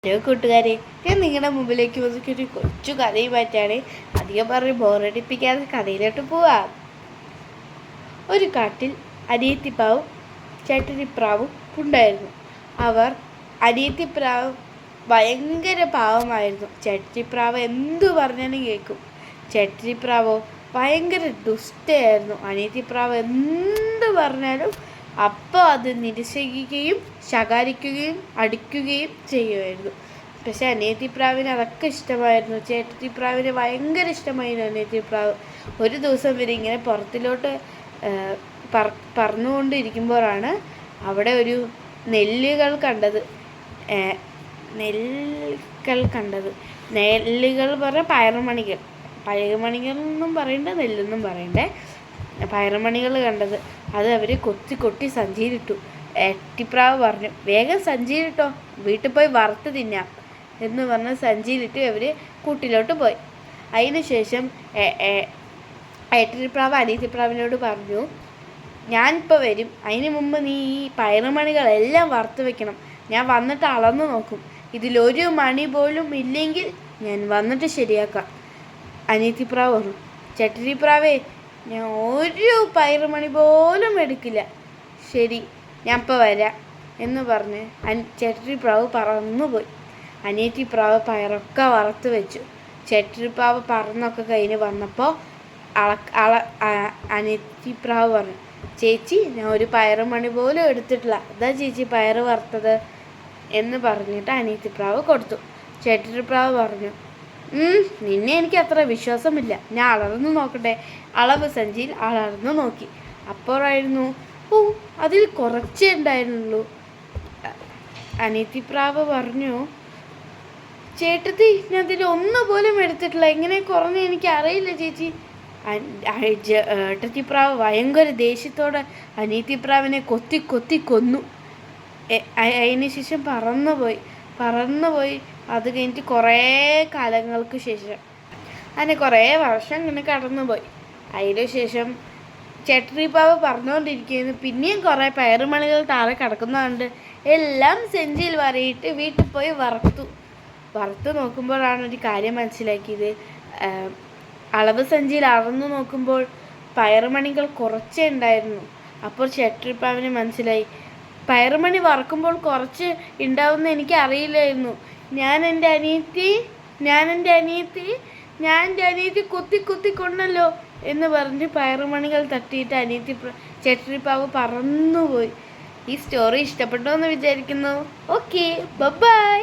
Hello കൂട്ടുകാരെ, ഞാൻ നിങ്ങളുടെ മുമ്പിലേക്ക് വന്നിട്ടൊരു കൊച്ചു കഥയുമായിട്ടാണ്. അധികം പറഞ്ഞ് ബോറടിപ്പിക്കാതെ കഥയിലോട്ട് പോവാം. ഒരു കാട്ടിൽ അനിയത്തിപ്രാവും ചേട്ടത്തിപ്രാവും ഉണ്ടായിരുന്നു. അനിയത്തിപ്രാവ് ഭയങ്കര പാവമായിരുന്നു. ചേട്ടത്തിപ്രാവ് എന്തു പറഞ്ഞാലും കേൾക്കും. ചേട്ടത്തിപ്രാവോ ഭയങ്കര ദുഷ്ടയായിരുന്നു. അനിയത്തിപ്രാവ് എന്തു പറഞ്ഞാലും അപ്പോൾ അത് നിരസിക്കുകയും ശകാരിക്കുകയും അടിക്കുകയും ചെയ്യുമായിരുന്നു. പക്ഷെ അനിയത്തിപ്രാവിന് അതൊക്കെ ഇഷ്ടമായിരുന്നു. ചേട്ടത്തിപ്രാവിന് ഭയങ്കര ഇഷ്ടമായിരുന്നു അനിയത്തിപ്രാവ്. ഒരു ദിവസം ഇവരിങ്ങനെ പുറത്തിലോട്ട് പറന്നുകൊണ്ടിരിക്കുമ്പോഴാണ് അവിടെ ഒരു നെല്ലുകൾ കണ്ടത്. നെല്ലുകൾ പറഞ്ഞാൽ പയറുമണികൾ എന്നും പറയണ്ടേ, നെല്ലെന്നും പറയണ്ടേ, പയറുമണികൾ കണ്ടത്. അത് അവർ കൊത്തി സഞ്ചിയിലിട്ടു. ഏട്ടിപ്രാവ് പറഞ്ഞു, വേഗം സഞ്ചിയിലിട്ടോ, വീട്ടിൽ പോയി വറുത്ത് തിന്നാം എന്ന് പറഞ്ഞ് സഞ്ചിയിലിട്ട് അവർ കൂട്ടിലോട്ട് പോയി. അതിന് ശേഷം ഏട്ടിപ്രാവ് അനിയത്തിപ്രാവിനോട് പറഞ്ഞു, ഞാനിപ്പോൾ വരും, അതിന് മുമ്പ് നീ ഈ പയറുമണികളെല്ലാം വറുത്ത് വെക്കണം. ഞാൻ വന്നിട്ട് അളന്നു നോക്കും, ഇതിലൊരു മണി പോലും ഇല്ലെങ്കിൽ ഞാൻ വന്നിട്ട് ശരിയാക്കാം. അനിയത്തിപ്രാവ് പറഞ്ഞു, ചേട്ടത്തിപ്രാവേ, ഞാൻ ഒരു പയറുമണി പോലും എടുക്കില്ല. ശരി, ഞാൻ ഇപ്പോൾ വരാം എന്ന് പറഞ്ഞ് ചേട്ടത്തിപ്രാവ് പറന്നുപോയി. അനിയത്തിപ്രാവ് പയറൊക്കെ വറുത്ത് വെച്ചു. ചേട്ടത്തിപ്രാവ് പറന്നൊക്കെ കഴിഞ്ഞ് വന്നപ്പോൾ അനിയത്തിപ്രാവ് പറഞ്ഞു, ചേച്ചി, ഞാൻ ഒരു പയറുമണി പോലും എടുത്തിട്ടില്ല, അതാ ചേച്ചി പയറ് വറുത്തത് എന്ന് പറഞ്ഞിട്ട് അനിയത്തിപ്രാവ് കൊടുത്തു. ചേട്ടത്തിപ്രാവ് പറഞ്ഞു, നിന്നെ എനിക്ക് അത്ര വിശ്വാസമില്ല, ഞാൻ അളർന്നു നോക്കട്ടെ. അളവ് സഞ്ചിയിൽ അളർന്നു നോക്കി. അപ്പോഴായിരുന്നു, അതിൽ കുറച്ചേ ഉണ്ടായിരുന്നുള്ളൂ. അനിയത്തിപ്രാവ് പറഞ്ഞു, ചേട്ടത്തി, ഞാൻ അതിൽ ഒന്നുപോലും എടുത്തിട്ടില്ല, ഇങ്ങനെ കുറഞ്ഞ എനിക്ക് അറിയില്ല ചേച്ചി. ഏട്ടത്തിപ്രാവ് ഭയങ്കര ദേഷ്യത്തോടെ അനിയത്തിപ്രാവിനെ കൊത്തി കൊന്നു. അതിന് ശേഷം പറന്നുപോയി. അത് കഴിഞ്ഞിട്ട് കുറേ കാലങ്ങൾക്ക് ശേഷം, അങ്ങനെ കുറേ വർഷം ഇങ്ങനെ കടന്നുപോയി. അതിന് ശേഷം ചേട്ടത്തിപ്രാവ് പറഞ്ഞുകൊണ്ടിരിക്കുന്നു, പിന്നെയും കുറേ പയറുമണികൾ താഴെ കിടക്കുന്നതുകൊണ്ട് എല്ലാം സെഞ്ചിയിൽ വരയിട്ട് വീട്ടിൽ പോയി വറുത്ത് നോക്കുമ്പോഴാണ് ഒരു കാര്യം മനസ്സിലാക്കിയത്. അളവ് സഞ്ചിയിൽ അളന്നു നോക്കുമ്പോൾ പയറുമണികൾ കുറച്ചേ ഉണ്ടായിരുന്നു. അപ്പോൾ ചേട്ടത്തിപ്രാവിന് മനസ്സിലായി, പയറുമണി വറക്കുമ്പോൾ കുറച്ച് ഉണ്ടാവുമെന്ന് എനിക്ക് അറിയില്ലായിരുന്നു. ഞാൻ എൻ്റെ അനിയത്തി കുത്തി കൊണ്ടല്ലോ എന്ന് പറഞ്ഞ് പയറുമണികൾ തട്ടിയിട്ട് ചേട്ടത്തിപ്രാവ് പറന്നുപോയി. ഈ സ്റ്റോറി ഇഷ്ടപ്പെട്ടോ എന്ന് വിചാരിക്കുന്നു. Okay, by.